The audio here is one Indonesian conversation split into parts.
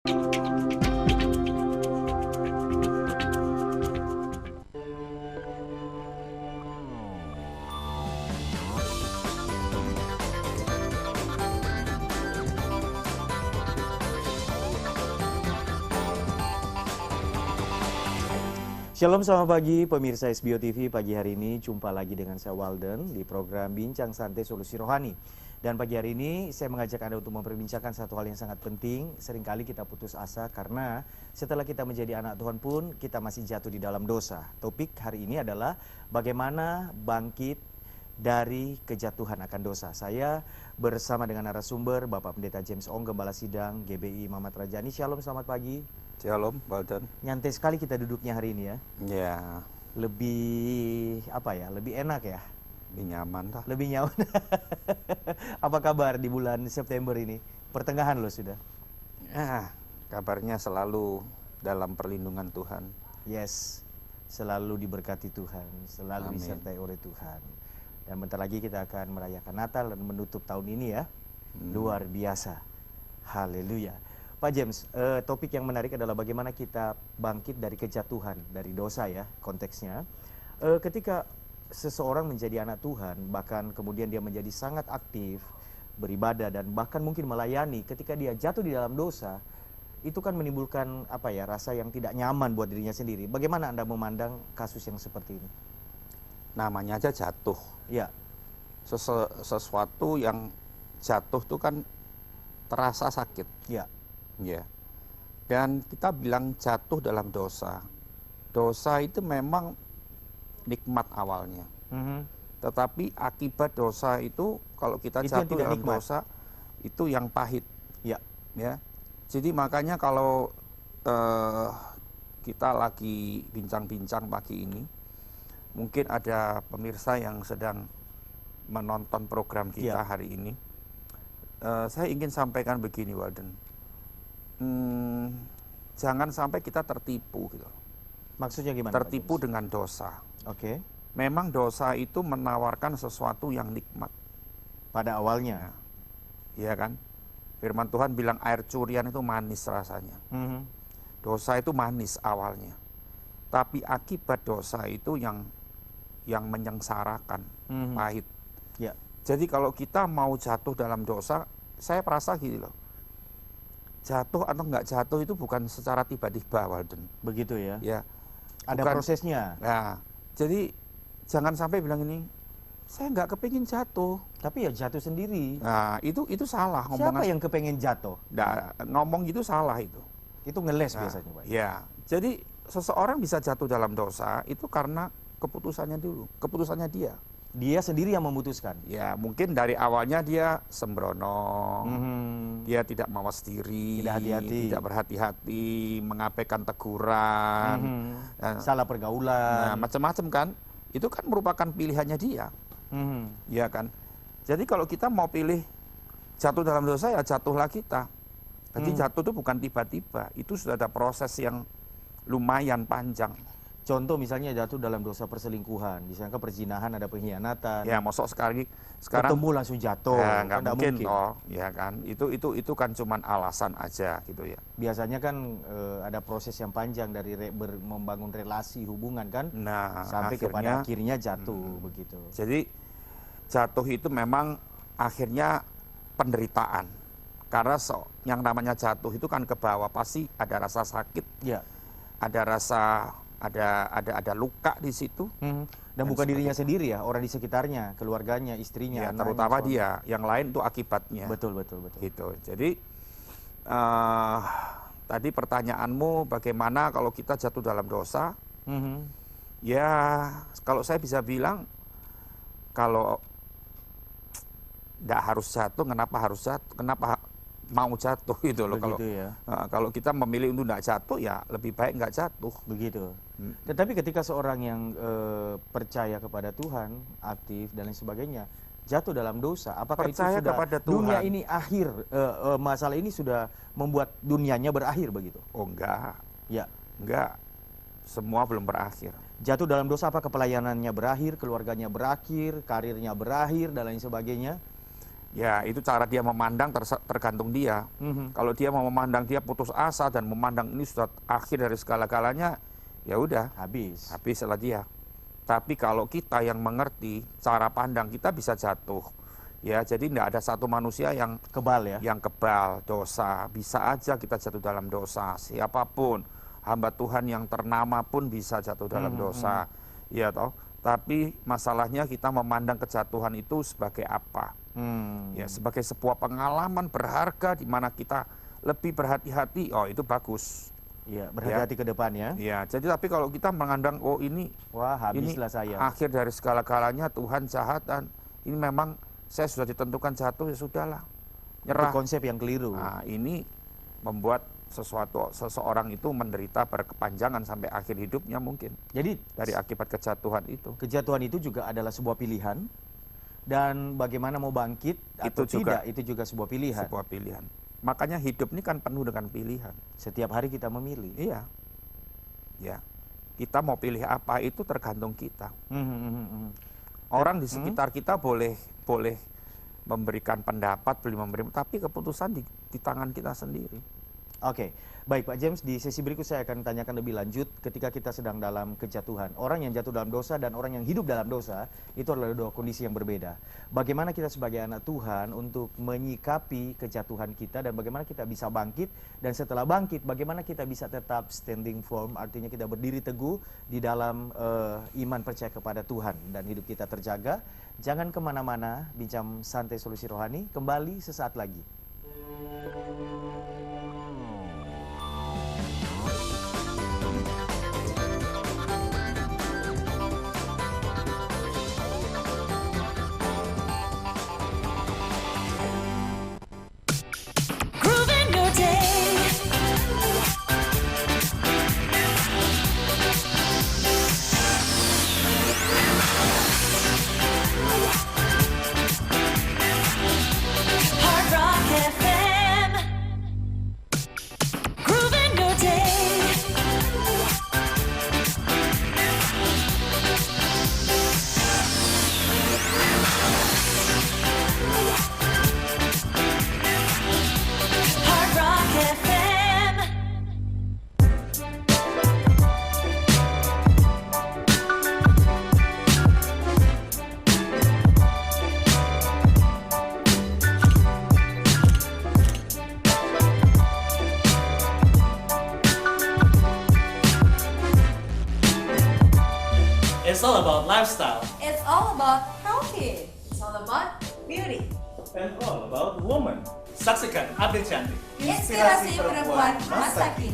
Shalom, selamat pagi pemirsa SBO TV. Pagi hari ini jumpa lagi dengan saya Walden di program Bincang Santai Solusi Rohani. Dan pagi hari ini saya mengajak Anda untuk memperbincangkan satu hal yang sangat penting. Seringkali kita putus asa karena setelah kita menjadi anak Tuhan pun kita masih jatuh di dalam dosa. Topik hari ini adalah bagaimana bangkit dari kejatuhan akan dosa. Saya bersama dengan narasumber Bapak Pendeta James Ong, Gembala Sidang GBI Mamat Rajani. Shalom, selamat pagi. Shalom, Walden. Nyantai sekali kita duduknya hari ini ya. Ya, Lebih apa ya? Lebih enak ya? lebih nyaman lah. Lebih nyaman. Apa kabar di bulan September ini? Pertengahan loh sudah. Kabarnya selalu dalam perlindungan Tuhan. Yes. Selalu diberkati Tuhan, selalu Amin. disertai oleh Tuhan. Dan bentar lagi kita akan merayakan Natal dan menutup tahun ini ya. Luar biasa. Haleluya. Pak James, topik yang menarik adalah bagaimana kita bangkit dari kejatuhan, dari dosa ya konteksnya. Ketika seseorang menjadi anak Tuhan, bahkan kemudian dia menjadi sangat aktif, beribadah dan bahkan mungkin melayani, ketika dia jatuh di dalam dosa, itu kan menimbulkan apa ya, rasa yang tidak nyaman buat dirinya sendiri. Bagaimana Anda memandang kasus yang seperti ini? Namanya aja jatuh. Ya, Sesuatu yang jatuh itu kan terasa sakit. ya, Ya. Dan kita bilang jatuh dalam dosa. Dosa itu memang nikmat awalnya. Tetapi akibat dosa itu kalau kita Itu yang jatuh tidak dalam nikmat. dosa itu yang pahit. ya, Ya, jadi makanya kalau kita lagi bincang-bincang pagi ini, mungkin ada pemirsa yang sedang menonton program kita Ya. hari ini. Saya ingin sampaikan begini, Walden. Jangan sampai kita tertipu gitu. maksudnya gimana? Pak Tertipu James? dengan dosa. Oke, Memang dosa itu menawarkan sesuatu yang nikmat, pada awalnya. ya kan? Firman Tuhan bilang air curian itu manis rasanya. Mhm. Dosa itu manis awalnya, tapi akibat dosa itu yang menyengsarakan, Mhm. pahit. Ya, Jadi kalau kita mau jatuh dalam dosa, saya merasa gini loh, jatuh atau nggak jatuh itu bukan secara tiba-tiba, Walden. begitu ya. Ya, Ada bukan- prosesnya. Nah, jadi jangan sampai bilang ini, saya nggak kepingin jatuh. Tapi ya jatuh sendiri. Nah, itu salah Siapa ngomongan. yang kepengen jatuh? Nah, ngomong gitu salah itu. Itu ngeles Nah, biasanya, Pak. ya, jadi seseorang bisa jatuh dalam dosa itu karena keputusannya dulu, keputusannya dia. Dia sendiri yang memutuskan. Ya, mungkin dari awalnya dia sembrono, Mhm. dia tidak mawas diri, Tidak hati-hati. tidak berhati-hati, mengabaikan teguran, Mhm. nah, Salah pergaulan. macam-macam kan. Itu kan merupakan pilihannya dia, Mhm. ya kan. Jadi kalau kita mau pilih jatuh dalam dosa, ya jatuhlah kita. Jadi jatuh itu bukan tiba-tiba, itu sudah ada proses yang lumayan panjang. Contoh misalnya jatuh dalam dosa perselingkuhan, disangka perzinahan, ada pengkhianatan. Ya, mosok sekarang Ketemu langsung jatuh. ya, nggak Kan nggak mungkin toh, ya kan. Itu kan cuman alasan aja gitu ya. Biasanya kan ada proses yang panjang dari membangun relasi hubungan kan, Nah, sampai kepada akhirnya jatuh begitu. jadi jatuh itu memang akhirnya penderitaan. Karena yang namanya jatuh itu kan ke bawah pasti ada rasa sakit, Ya. ada rasa ada luka di situ. Mhm. Dan bukan dirinya sendiri ya, orang di sekitarnya, keluarganya, istrinya, Ya, anaknya, terutama suami. dia, yang lain itu akibatnya. Betul, betul, betul. Gitu. Jadi tadi pertanyaanmu bagaimana kalau kita jatuh dalam dosa? Mhm. Ya, kalau saya bisa bilang kalau nggak harus jatuh, kenapa harus jatuh? Kenapa mau jatuh gitu loh? Begitu ya. Kalau kita memilih untuk nggak jatuh, ya lebih baik nggak jatuh. Begitu. Tetapi ketika seorang yang percaya kepada Tuhan, aktif dan lain sebagainya, jatuh dalam dosa, apakah Percaya itu sudah kepada dunia Tuhan. ini akhir, masalah ini sudah membuat dunianya berakhir begitu? Oh enggak, Ya. enggak. Semua belum berakhir. Jatuh dalam dosa, apakah pelayanannya berakhir, keluarganya berakhir, karirnya berakhir dan lain sebagainya? Ya, itu cara dia memandang tergantung dia. Kalau dia mau memandang dia putus asa dan memandang ini sudah akhir dari segala-galanya, ya udah Habis. lah dia. Tapi kalau kita yang mengerti cara pandang, kita bisa jatuh. Ya, jadi tidak ada satu manusia yang Kebal ya. yang kebal dosa. Bisa aja kita jatuh dalam dosa. Siapapun, hamba Tuhan yang ternama pun bisa jatuh dalam dosa. Ya toh. Tapi masalahnya kita memandang kejatuhan itu sebagai apa? Ya, sebagai sebuah pengalaman berharga di mana kita lebih berhati-hati. Oh, itu bagus. Iya, berhati-hati ke depannya. Ya, jadi tapi kalau kita memandang, oh ini, Wah, ini habislah saya. akhir dari segala-galanya, Tuhan jahat dan ini memang saya sudah ditentukan jatuh, ya sudahlah, Itu nyerah. konsep yang keliru. Nah, ini membuat seseorang itu menderita berkepanjangan sampai akhir hidupnya mungkin Jadi dari akibat kejatuhan itu. kejatuhan itu juga adalah sebuah pilihan, dan bagaimana mau bangkit atau Itu juga tidak itu juga sebuah pilihan. sebuah pilihan. Makanya hidup ini kan penuh dengan pilihan. Setiap hari kita memilih. Iya, ya. Kita mau pilih apa itu tergantung kita. Orang di sekitar kita boleh memberikan pendapat, tapi keputusan di tangan kita sendiri. Oke, baik Pak James, di sesi berikut saya akan tanyakan lebih lanjut ketika kita sedang dalam kejatuhan. Orang yang jatuh dalam dosa dan orang yang hidup dalam dosa itu adalah dua kondisi yang berbeda. Bagaimana kita sebagai anak Tuhan untuk menyikapi kejatuhan kita dan bagaimana kita bisa bangkit, dan setelah bangkit bagaimana kita bisa tetap standing firm, artinya kita berdiri teguh di dalam iman percaya kepada Tuhan dan hidup kita terjaga. Jangan kemana-mana, Bincang Santai Solusi Rohani kembali sesaat lagi. Grooving your day. Hard Rock FM. Grooving your day. Hard Rock FM. It's all about lifestyle It's all about healthy. It's all about beauty. and all about woman. Saksikan update cantik. Inspirasi perempuan masa kini.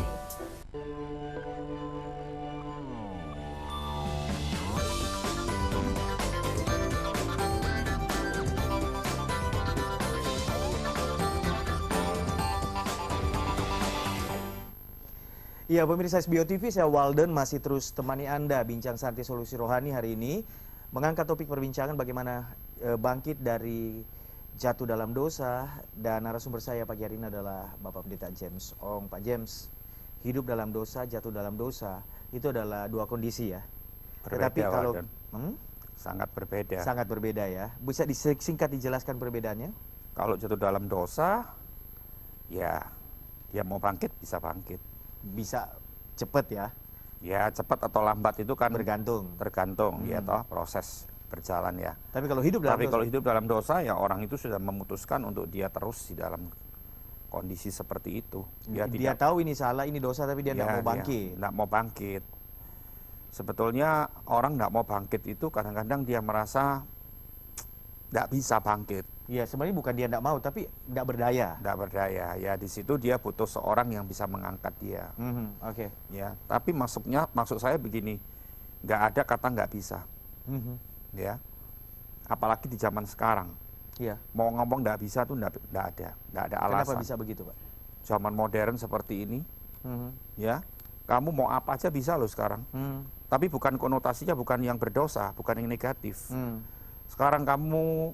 Iya, pemirsa SBO TV, saya Walden masih terus temani Anda Bincang Santai Solusi Rohani hari ini mengangkat topik perbincangan bagaimana bangkit dari jatuh dalam dosa, dan narasumber saya pagi hari ini adalah Bapak Pendeta James Ong. Pak James, hidup dalam dosa, jatuh dalam dosa itu adalah dua kondisi ya. Berbeda, Tetapi kalau Walden. Sangat berbeda. sangat berbeda ya. Bisa disingkat dijelaskan perbedaannya? Kalau jatuh dalam dosa, ya dia mau bangkit bisa bangkit. Bisa cepet ya, Ya cepat atau lambat itu kan bergantung. tergantung ya toh proses berjalan ya. Tapi kalau hidup dalam Tapi dosa, kalau hidup dalam dosa ya orang itu sudah memutuskan untuk dia terus di dalam kondisi seperti itu. dia tahu ini salah, ini dosa, tapi dia tidak mau bangkit. Tidak mau bangkit. Sebetulnya orang tidak mau bangkit itu kadang-kadang dia merasa tidak bisa bangkit, Iya, sebenarnya bukan dia tidak mau, tapi tidak berdaya. tidak berdaya. Ya di situ dia butuh seorang yang bisa mengangkat dia. Oke. Ya, tapi maksud saya begini, nggak ada kata nggak bisa. Ya, apalagi di zaman sekarang. Iya. Mau ngomong nggak bisa tuh nggak ada Kenapa alasan. bisa begitu, Pak? Zaman modern seperti ini, Mhm. ya, kamu mau apa aja bisa loh sekarang. Hmm. Tapi bukan konotasinya bukan yang berdosa, bukan yang negatif. Hmm. Sekarang kamu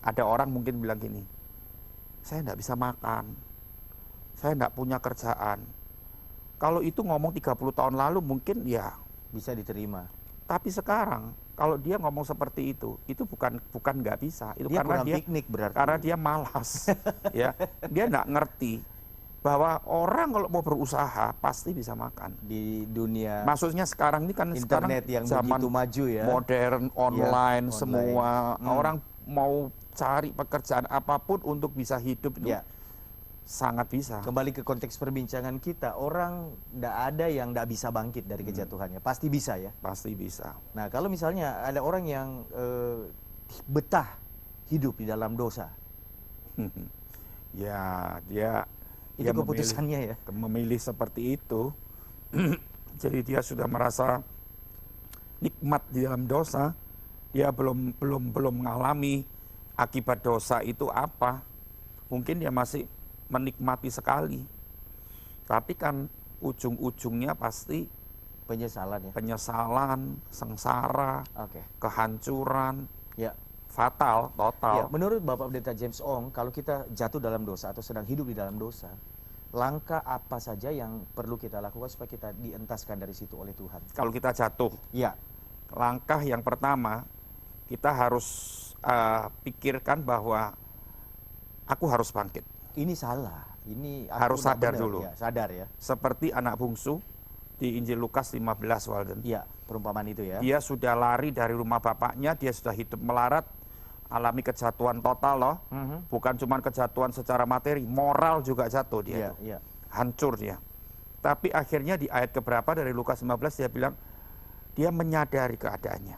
ada orang mungkin bilang gini, saya nggak bisa makan, saya nggak punya kerjaan. Kalau itu ngomong 30 tahun lalu mungkin ya, Bisa diterima. tapi sekarang kalau dia ngomong seperti itu bukan nggak bisa, itu Dia karena kurang piknik berarti. karena dia malas, ya, dia nggak ngerti bahwa orang kalau mau berusaha pasti bisa makan. Di dunia Maksudnya sekarang ini kan internet sekarang yang zaman begitu maju ya. modern, online, online. semua orang mau cari pekerjaan apapun untuk bisa hidup itu Ya. sangat bisa. Kembali ke konteks perbincangan kita, orang tidak ada yang tidak bisa bangkit dari kejatuhannya, pasti bisa ya. Pasti bisa. Nah kalau misalnya ada orang yang betah hidup di dalam dosa, Ya, dia itu dia keputusannya ya. memilih seperti itu. Jadi dia sudah merasa nikmat di dalam dosa. Dia belum mengalami akibat dosa itu apa. Mungkin dia masih menikmati sekali. Tapi kan ujung-ujungnya pasti Penyesalan ya. penyesalan, sengsara, Oke. kehancuran, Ya. fatal, Ya, total. menurut Bapak Pendeta James Ong, kalau kita jatuh dalam dosa atau sedang hidup di dalam dosa, langkah apa saja yang perlu kita lakukan supaya kita dientaskan dari situ oleh Tuhan? Kalau kita jatuh, Ya, langkah yang pertama, kita harus pikirkan bahwa aku harus bangkit. ini salah. Ini aku Harus nggak sadar benar. dulu. Ya, sadar ya. Seperti anak bungsu di Injil Lukas 15, Walden. Iya, perumpamaan itu ya. Dia sudah lari dari rumah bapaknya, dia sudah hidup melarat, alami kejatuhan total loh. Bukan cuma kejatuhan secara materi, moral juga jatuh dia. Iya, tuh. iya. Hancur dia. Tapi akhirnya di ayat keberapa dari Lukas 15 dia bilang, dia menyadari keadaannya.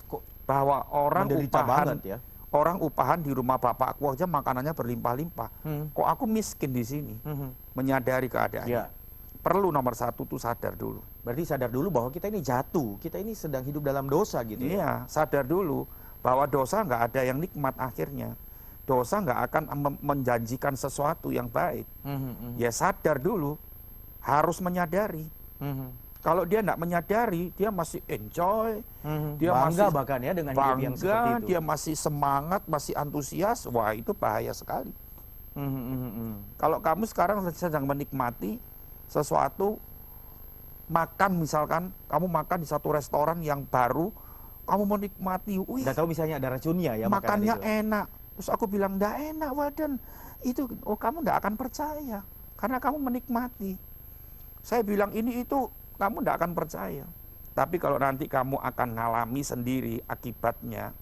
Kok Bahwa orang menderita upahan, banget ya? orang upahan di rumah bapakku aja makanannya berlimpah-limpah. Kok aku miskin di sini? Menyadari keadaannya. Iya. Perlu nomor satu tuh sadar dulu. Berarti sadar dulu bahwa kita ini jatuh, kita ini sedang hidup dalam dosa gitu ya. Iya, sadar dulu bahwa dosa nggak ada yang nikmat akhirnya. Dosa nggak akan menjanjikan sesuatu yang baik. Ya sadar dulu, harus menyadari. Kalau dia nggak menyadari, dia masih enjoy, dia Bangga masih bahkan ya dengan hidup yang seperti bangga, itu. dia masih semangat, masih antusias. Wah, itu bahaya sekali. Kalau kamu sekarang sedang menikmati sesuatu, makan misalkan, kamu makan di satu restoran yang baru, kamu menikmati, wih, Udah tahu misalnya ada racunnya ya makannya makanan itu. enak. Terus aku bilang, nggak enak, Waden. Itu, oh kamu nggak akan percaya, karena kamu menikmati. Saya bilang ini itu, kamu nggak akan percaya. Tapi kalau nanti kamu akan ngalami sendiri akibatnya,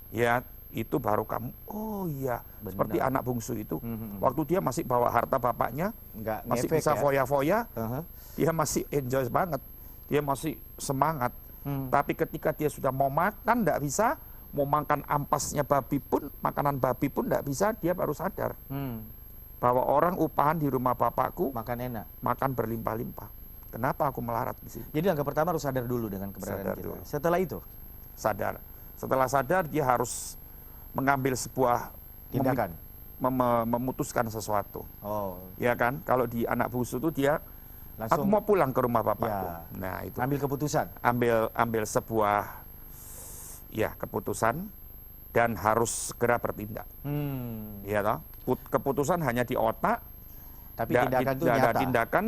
ya itu baru kamu, oh iya, Benar. seperti anak bungsu itu, waktu dia masih bawa harta bapaknya, Nggak masih ngefek bisa ya. foya-foya, Aha. dia masih enjoy banget, dia masih semangat. Tapi ketika dia sudah mau makan, nggak bisa, mau makan ampasnya babi pun, makanan babi pun nggak bisa, dia baru sadar bahwa orang upahan di rumah bapakku Makan enak. makan berlimpah-limpah. Kenapa aku melarat di sini? Jadi langkah pertama harus sadar dulu dengan keberadaan Sadar kita. dulu. Setelah itu Sadar. Setelah sadar, dia harus mengambil sebuah tindakan. memutuskan sesuatu. Oh, Ya kan? Kalau di anak bungsu itu dia, langsung aku mau pulang ke rumah bapakku. Ya. Nah itu ambil keputusan. ambil sebuah ya keputusan dan harus segera bertindak. Ya toh? Keputusan hanya di otak, Tapi tindakan itu nggak ada nyata. tindakan,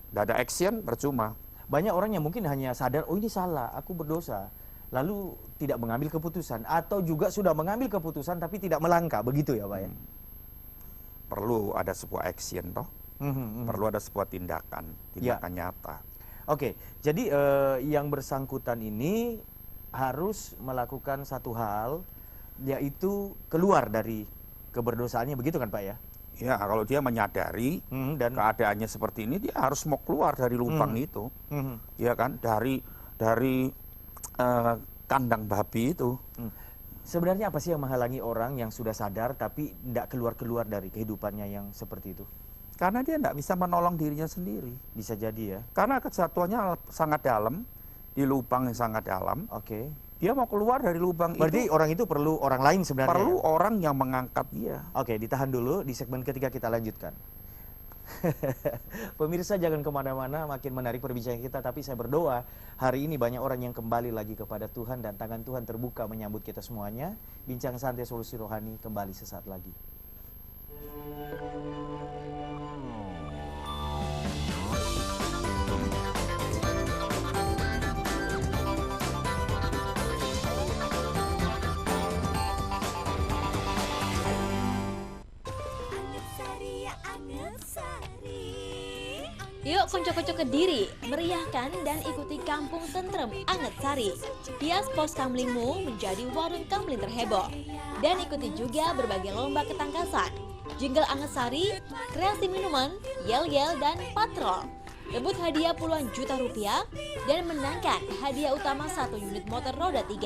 nggak ada action, percuma. Banyak orang yang mungkin hanya sadar, oh ini salah, aku berdosa. Lalu tidak mengambil keputusan. Atau juga sudah mengambil keputusan tapi tidak melangkah. Begitu ya Pak ya? Perlu ada sebuah action toh, perlu ada sebuah tindakan Ya. nyata. Oke, jadi yang bersangkutan ini harus melakukan satu hal, yaitu keluar dari keberdosaannya. Begitu kan Pak ya? Ya, kalau dia menyadari Dan keadaannya seperti ini, dia harus mau keluar dari lubang itu, ya kan? Dari kandang babi itu. sebenarnya apa sih yang menghalangi orang yang sudah sadar tapi tidak keluar-keluar dari kehidupannya yang seperti itu? Karena dia tidak bisa menolong dirinya sendiri. Bisa jadi ya. Karena kejatuhannya sangat dalam, di lubang yang sangat dalam. Oke. Dia mau keluar dari lubang Berarti itu, orang itu perlu orang lain sebenarnya. perlu ya? orang yang mengangkat dia. Oke, ditahan dulu. Di segmen ketiga kita lanjutkan. Pemirsa jangan kemana-mana, makin menarik perbincangan kita. Tapi saya berdoa hari ini banyak orang yang kembali lagi kepada Tuhan dan tangan Tuhan terbuka menyambut kita semuanya. Bincang santai solusi rohani kembali sesaat lagi. Yuk konco-konco Kediri, meriahkan dan ikuti Kampung Tentrem Anget Sari. Hias pos kamlingmu menjadi warung kamling terheboh. Dan ikuti juga berbagai lomba ketangkasan, jingle Anget Sari, kreasi minuman, yel-yel, dan patrol. Rebut hadiah puluhan juta rupiah dan menangkan hadiah utama 1 unit motor roda 3.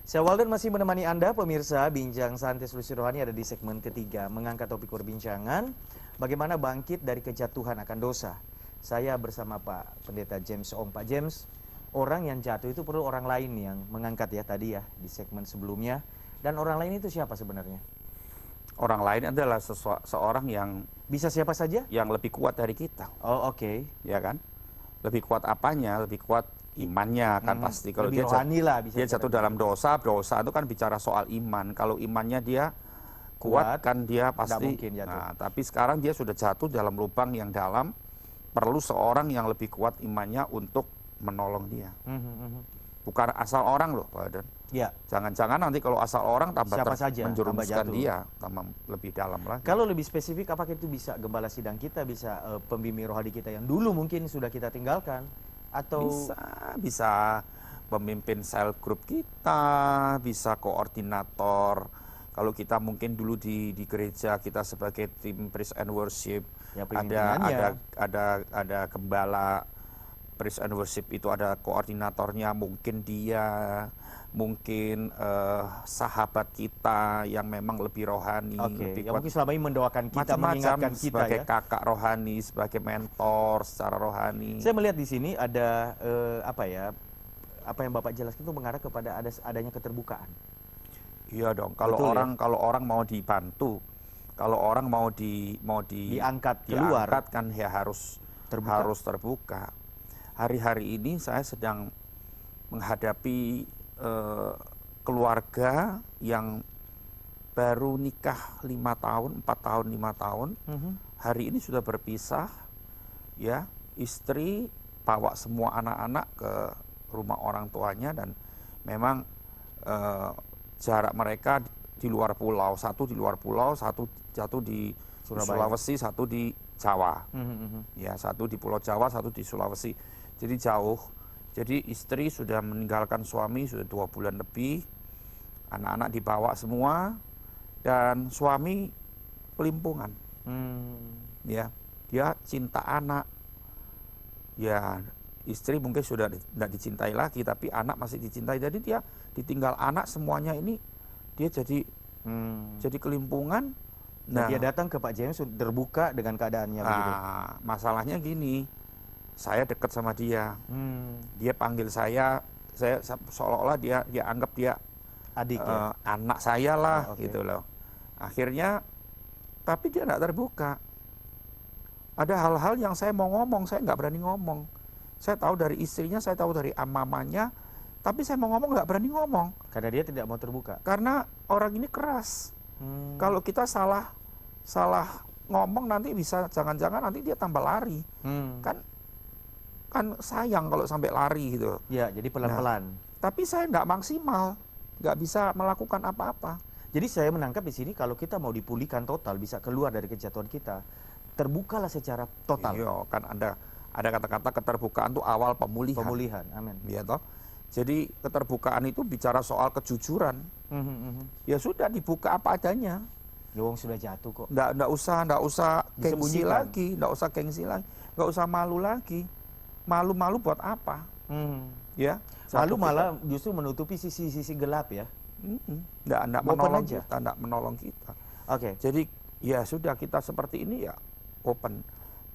Saya Walden masih menemani Anda, pemirsa. Bincang Santai Solusi Rohani ada di segmen ketiga, mengangkat topik perbincangan bagaimana bangkit dari kejatuhan akan dosa. Saya bersama Pak Pendeta James Ong. Pak James, orang yang jatuh itu perlu orang lain yang mengangkat ya tadi ya di segmen sebelumnya. Dan orang lain itu siapa sebenarnya? Orang lain adalah seorang yang Bisa siapa saja? yang lebih kuat dari kita, Oh oke. ya kan? Lebih kuat apanya? Lebih kuat imannya kan pasti. Kalau Lebih dia rohani lah bisa dia kita jatuh bilang. dalam dosa itu kan bicara soal iman. Kalau imannya dia kuat kan dia pasti. mungkin jatuh. Nah, tapi sekarang dia sudah jatuh dalam lubang yang dalam, perlu seorang yang lebih kuat imannya untuk menolong dia. Bukan asal orang loh, Pak Adan. Ya. Jangan-jangan nanti kalau asal orang tambah Siapa saja, tambah menjerumuskan jatuh. dia, tambah lebih dalam lagi. Kalau lebih spesifik, apakah itu bisa gembala sidang kita, bisa pembimbing rohani kita yang dulu mungkin sudah kita tinggalkan, atau Bisa pemimpin sel grup kita, bisa koordinator. Kalau kita mungkin dulu di gereja kita sebagai tim praise and worship, Ya, ada gembala praise and worship itu, ada koordinatornya, mungkin dia, mungkin sahabat kita yang memang lebih rohani, Oke, lebih yang mungkin selama ini mendoakan kita, macam-macam, mengingatkan kita sebagai ya. kakak rohani, sebagai mentor secara rohani. Saya melihat di sini ada apa yang Bapak jelaskan itu mengarah kepada adanya keterbukaan. Iya dong. Kalau Betul, ya? kalau orang mau dibantu, kalau orang mau Diangkat keluar. diangkat kan ya harus terbuka. Hari-hari ini saya sedang menghadapi keluarga yang baru nikah 5 tahun, 4 tahun, 5 tahun. Hari ini sudah berpisah, ya. Istri bawa semua anak-anak ke rumah orang tuanya dan memang jarak mereka di luar pulau. Satu di luar pulau, satu di Sulawesi, satu di Jawa. Ya, satu di Pulau Jawa, satu di Sulawesi. Jadi jauh. Jadi istri sudah meninggalkan suami sudah 2 bulan lebih. Anak-anak dibawa semua dan suami pelimpungan. Ya, dia cinta anak. Ya, istri mungkin sudah tidak dicintai lagi, tapi anak masih dicintai. Jadi dia ditinggal anak semuanya ini, dia jadi kelimpungan. Nah, dia datang ke Pak James terbuka dengan keadaannya begitu. Masalahnya gini, saya dekat sama dia. Dia panggil saya seolah-olah dia anggap dia Adik ya. anak saya lah, Oke. gitu loh. Akhirnya, tapi dia tidak terbuka. Ada hal-hal yang saya mau ngomong, saya nggak berani ngomong. Saya tahu dari istrinya, saya tahu dari mamanya, tapi saya mau ngomong nggak berani ngomong. Karena dia tidak mau terbuka. Karena orang ini keras. Kalau kita salah ngomong nanti bisa jangan-jangan nanti dia tambah lari. Kan sayang kalau sampai lari gitu. Ya, jadi pelan-pelan. Tapi saya nggak maksimal, nggak bisa melakukan apa-apa. Jadi saya menangkap di sini kalau kita mau dipulihkan total, bisa keluar dari kejatuhan kita, terbukalah secara total. Iya, kan ada kata-kata keterbukaan itu awal pemulihan. Pemulihan, amin. Ya toh. Jadi keterbukaan itu bicara soal kejujuran. Ya sudah, dibuka apa adanya. Ya wong sudah jatuh kok. Nggak usah gengsi Disembunyikan. lagi, nggak usah malu lagi. Malu-malu buat apa? Ya. Lalu malah justru menutupi sisi-sisi gelap ya. Nggak Open menolong aja. kita, nggak menolong kita. Oke. Jadi ya sudah, kita seperti ini ya open.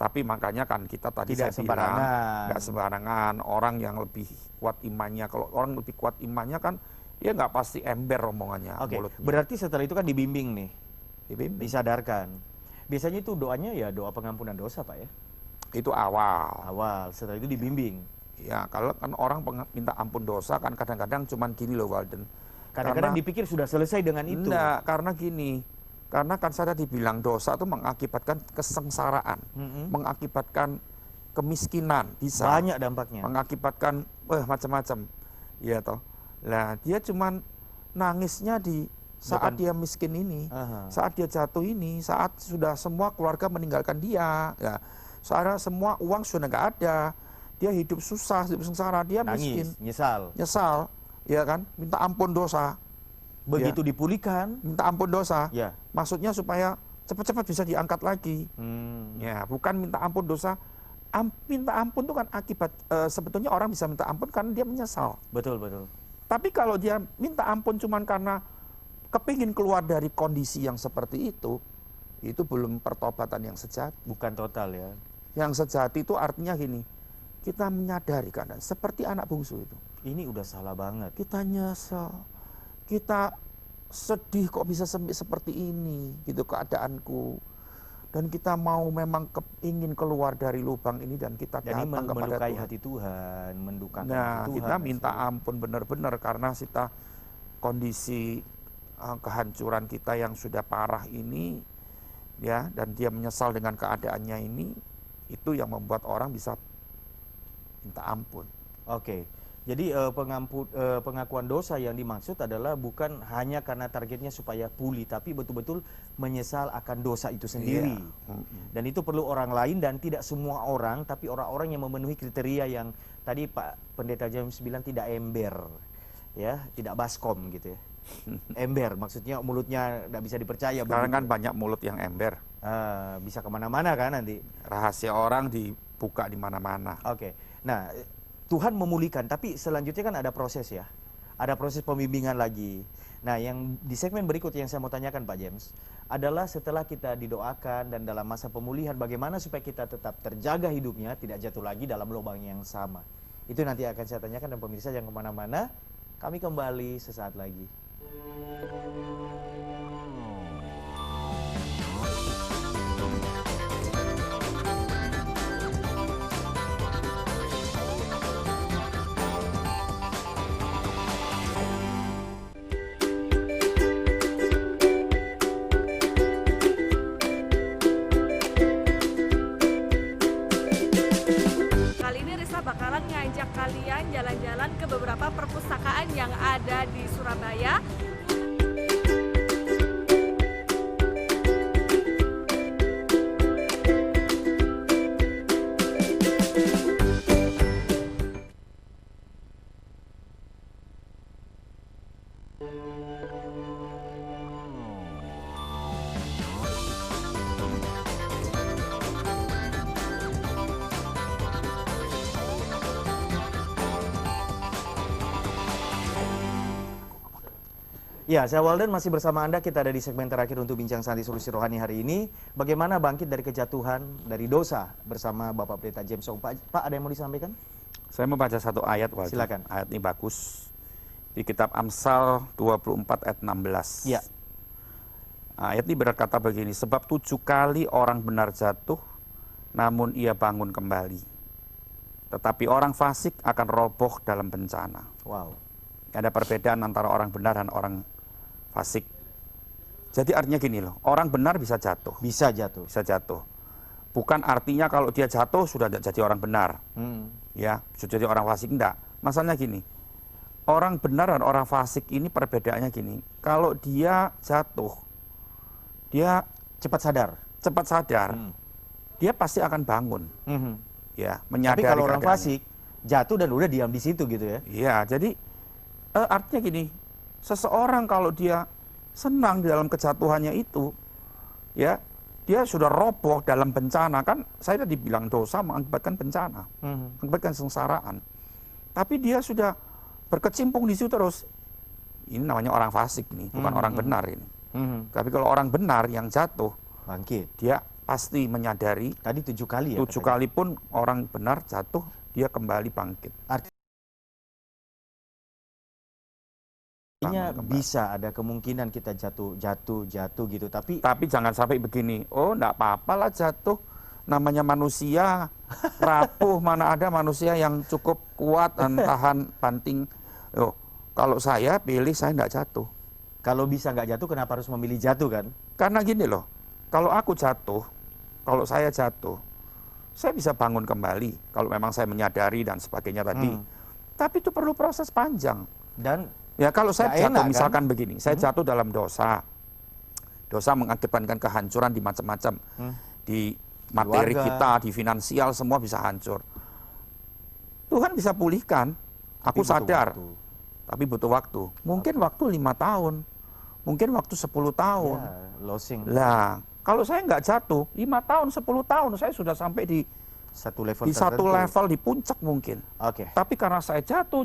Tapi makanya kan kita tadi Tidak saya bilang sembarangan. nggak sembarangan. Orang yang lebih kuat imannya, kalau orang lebih kuat imannya kan dia nggak pasti ember omongannya. Oke. Mulutnya. Berarti setelah itu kan dibimbing nih, Dibimbing. disadarkan. Biasanya itu doanya ya doa pengampunan dosa Pak ya. Itu awal. Awal, setelah itu dibimbing. Ya kalau kan orang minta ampun dosa kan kadang-kadang cuman gini loh Walden. Kadang-kadang dipikir sudah selesai dengan itu. Enggak, karena gini. Karena kan saya dibilang dosa itu mengakibatkan kesengsaraan, mengakibatkan kemiskinan, bisa Banyak dampaknya. mengakibatkan macam-macam. Ya toh. Lah dia cuman nangisnya di saat dia miskin ini, Aha. saat dia jatuh ini, saat sudah semua keluarga meninggalkan dia, ya. Saat semua uang sudah nggak ada, dia hidup susah, hidup sengsara, dia miskin, Nangis, nyesal. ya kan, minta ampun dosa, Begitu dipulihkan, minta ampun dosa, ya. maksudnya supaya cepat-cepat bisa diangkat lagi, ya, bukan minta ampun dosa. Minta ampun itu kan akibat, sebetulnya orang bisa minta ampun karena dia menyesal. Betul, betul. Tapi kalau dia minta ampun cuman karena kepingin keluar dari kondisi yang seperti itu belum pertobatan yang sejati. Bukan total ya. Yang sejati itu artinya gini, kita menyadari keadaan seperti anak bungsu itu. Ini udah salah banget. Kita nyesel, kita sedih kok bisa seperti ini gitu keadaanku. Dan kita mau memang ingin keluar dari lubang ini dan kita Dan ini datang kepada melukai Tuhan. hati Tuhan, mendukakan Nah, Tuhan. kita minta ampun benar-benar karena kita kondisi kehancuran kita yang sudah parah ini, ya, dan dia menyesal dengan keadaannya ini, itu yang membuat orang bisa minta ampun. Oke. Jadi pengakuan dosa yang dimaksud adalah bukan hanya karena targetnya supaya pulih, tapi betul-betul menyesal akan dosa itu sendiri. Iya. Dan itu perlu orang lain dan tidak semua orang, tapi orang-orang yang memenuhi kriteria yang tadi Pak Pendeta James bilang tidak ember, ya, tidak baskom gitu ya. Ember, maksudnya mulutnya tidak bisa dipercaya. Sekarang kan begitu. banyak mulut yang ember. Bisa kemana-mana kan nanti. Rahasia orang dibuka di mana-mana. Oke. Nah, Tuhan memulihkan, tapi selanjutnya kan ada proses ya. Ada proses pembimbingan lagi. Nah, yang di segmen berikut yang saya mau tanyakan Pak James adalah setelah kita didoakan dan dalam masa pemulihan, bagaimana supaya kita tetap terjaga hidupnya, tidak jatuh lagi dalam lubang yang sama. Itu nanti akan saya tanyakan, dan pemirsa jangan kemana-mana. Kami kembali sesaat lagi. Kali ini Risa bakalan ngajak kalian jalan-jalan ke beberapa perpustakaan yang ada di Surabaya. Ya, saya Walden masih bersama Anda. Kita ada di segmen terakhir untuk bincang santai solusi rohani hari ini. Bagaimana bangkit dari kejatuhan, dari dosa bersama Bapak Pendeta James Ong. Pak, ada yang mau disampaikan? Saya membaca satu ayat, Walden. Silakan. Ayat ini bagus. Di kitab Amsal 24 ayat 16. Ya. Ayat ini berkata begini, sebab 7 kali orang benar jatuh, namun ia bangun kembali. Tetapi orang fasik akan roboh dalam bencana. Wow. Ada perbedaan antara orang benar dan orang fasik. Jadi artinya gini loh, orang benar bisa jatuh. Bisa jatuh. Bisa jatuh. Bukan artinya kalau dia jatuh sudah tidak jadi orang benar. Ya, sudah jadi orang fasik, enggak. Masalahnya gini, orang benar dan orang fasik ini perbedaannya gini. Kalau dia jatuh, dia Cepat sadar. cepat sadar, dia pasti akan bangun. Ya, menyadari Tapi kalau orang keadaannya. fasik, jatuh dan udah diam di situ gitu ya. Iya, jadi artinya gini, seseorang kalau dia senang di dalam kejatuhannya itu, ya, dia sudah roboh dalam bencana. Kan saya tadi bilang dosa mengakibatkan bencana, mengakibatkan sengsaraan. Tapi dia sudah berkecimpung di situ terus. Ini namanya orang fasik nih, bukan orang benar ini. Tapi kalau orang benar yang jatuh, Bangkit. dia pasti menyadari Tadi 7 kali ya? 7 katanya? kali pun orang benar jatuh, dia kembali bangkit. Artinya Bangun kembali. bisa ada kemungkinan kita jatuh gitu. Tapi Tapi jangan sampai begini, oh enggak apa-apa lah jatuh, namanya manusia rapuh, mana ada manusia yang cukup kuat dan tahan banting. Oh, kalau saya pilih saya enggak jatuh. kalau bisa nggak jatuh, kenapa harus memilih jatuh kan? Karena gini loh, kalau aku jatuh, kalau saya jatuh, saya bisa bangun kembali kalau memang saya menyadari dan sebagainya tadi. Tapi itu perlu proses panjang. Dan Ya kalau saya Nggak jatuh enak, kan? misalkan begini, saya jatuh dalam dosa. Dosa mengakibatkan kehancuran di macam-macam. Di materi Keluarga. kita, di finansial semua bisa hancur. Tuhan bisa pulihkan. Aku butuh sadar. waktu. Tapi butuh waktu. Mungkin waktu 5 tahun. Mungkin waktu 10 tahun. ya, losing Lah, kalau saya nggak jatuh, 5 tahun, 10 tahun saya sudah sampai di satu level satu tertentu. level di puncak mungkin. Oke. Tapi karena saya jatuh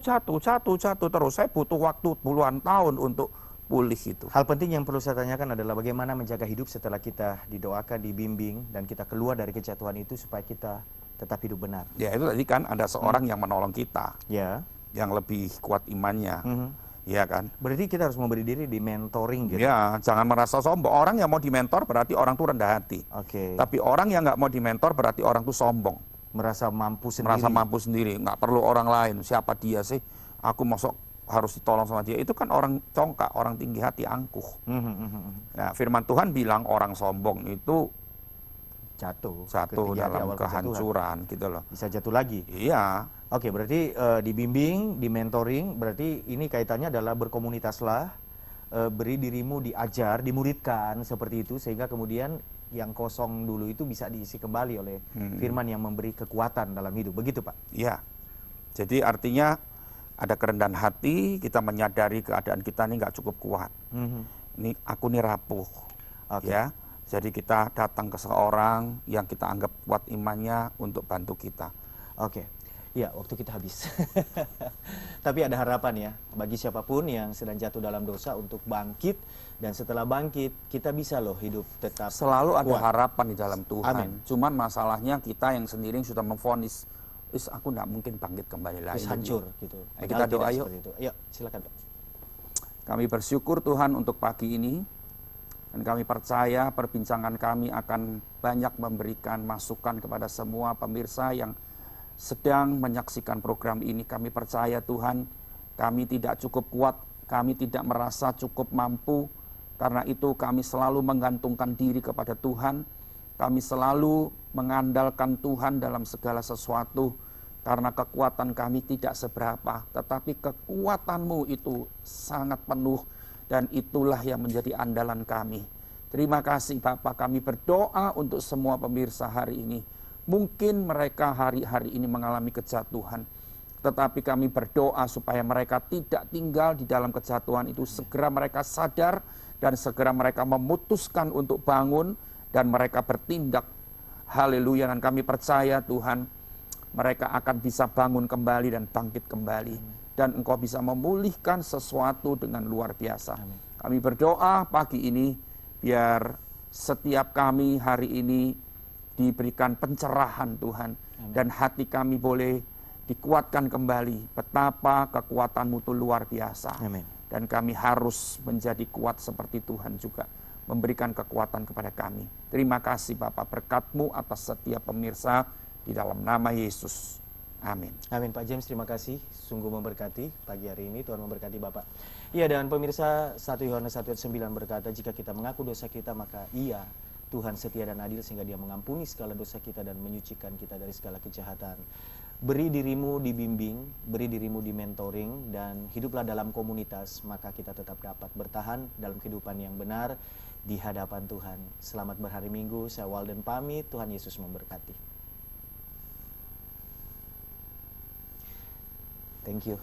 terus, saya butuh waktu puluhan tahun untuk pulih itu. Hal penting yang perlu saya tanyakan adalah bagaimana menjaga hidup setelah kita didoakan, dibimbing, dan kita keluar dari kejatuhan itu supaya kita tetap hidup benar. Ya itu tadi kan ada seorang yang menolong kita, Ya. yang lebih kuat imannya, ya kan? Berarti kita harus memberi diri di mentoring gitu. Ya, jangan merasa sombong. Orang yang mau dimentor berarti orang tuh rendah hati. Oke. Tapi orang yang nggak mau dimentor berarti orang tuh sombong, Merasa mampu sendiri. merasa mampu sendiri, nggak perlu orang lain. Siapa dia sih? Aku masuk harus ditolong sama dia. Itu kan orang congkak, orang tinggi hati, angkuh. Nah, firman Tuhan bilang orang sombong itu Jatuh jatuh ketika di dalam awal kejatuhan. kehancuran gitu loh. Bisa jatuh lagi. Iya, Oke, berarti dibimbing, di mentoring, berarti ini kaitannya adalah berkomunitaslah, beri dirimu diajar, dimuridkan seperti itu sehingga kemudian yang kosong dulu itu bisa diisi kembali oleh firman yang memberi kekuatan dalam hidup. Begitu, Pak? iya. Jadi artinya ada kerendahan hati, kita menyadari keadaan kita ini nggak cukup kuat. Ini aku nih rapuh, Oke. ya. Jadi kita datang ke seorang yang kita anggap kuat imannya untuk bantu kita. Oke. Ya, waktu kita habis. Tapi ada harapan ya bagi siapapun yang sedang jatuh dalam dosa untuk bangkit, dan setelah bangkit kita bisa loh hidup tetap Selalu ada kuat. harapan di dalam Tuhan. Amin. Cuman masalahnya kita yang sendiri yang sudah memvonis, aku nggak mungkin bangkit kembali lagi. Terus hancur gitu. Ayo Padahal kita doa tidak yuk. seperti itu. Ayo, silakan, Pak. Kami bersyukur Tuhan untuk pagi ini, dan kami percaya perbincangan kami akan banyak memberikan masukan kepada semua pemirsa yang sedang menyaksikan program ini. Kami percaya Tuhan, kami tidak cukup kuat, kami tidak merasa cukup mampu, karena itu kami selalu menggantungkan diri kepada Tuhan, kami selalu mengandalkan Tuhan dalam segala sesuatu, karena kekuatan kami tidak seberapa, tetapi kekuatan-Mu itu sangat penuh, dan itulah yang menjadi andalan kami. Terima kasih Bapak, kami berdoa untuk semua pemirsa hari ini. Mungkin mereka hari-hari ini mengalami kejatuhan, tetapi kami berdoa supaya mereka tidak tinggal di dalam kejatuhan itu. Segera mereka sadar dan segera mereka memutuskan untuk bangun dan mereka bertindak. Haleluya, dan kami percaya Tuhan, mereka akan bisa bangun kembali dan bangkit kembali. Dan Engkau bisa memulihkan sesuatu dengan luar biasa. Kami berdoa pagi ini, biar setiap kami hari ini diberikan pencerahan Tuhan. Dan hati kami boleh dikuatkan kembali. Betapa kekuatan-Mu itu luar biasa. Amin. Dan kami harus menjadi kuat seperti Tuhan juga. Memberikan kekuatan kepada kami. Terima kasih Bapak, berkat-Mu atas setiap pemirsa di dalam nama Yesus. Amin. Amin. Pak James, terima kasih. Sungguh memberkati pagi hari ini. Tuhan memberkati Bapak. Iya, dan pemirsa, 1 Yohanes 1:9 berkata, jika kita mengaku dosa kita, maka Ia, Tuhan setia dan adil sehingga Dia mengampuni segala dosa kita dan menyucikan kita dari segala kejahatan. Beri dirimu dibimbing, beri dirimu di mentoring, dan hiduplah dalam komunitas, maka kita tetap dapat bertahan dalam kehidupan yang benar di hadapan Tuhan. Selamat berhari Minggu. Saya Walden pamit. Tuhan Yesus memberkati. Thank you.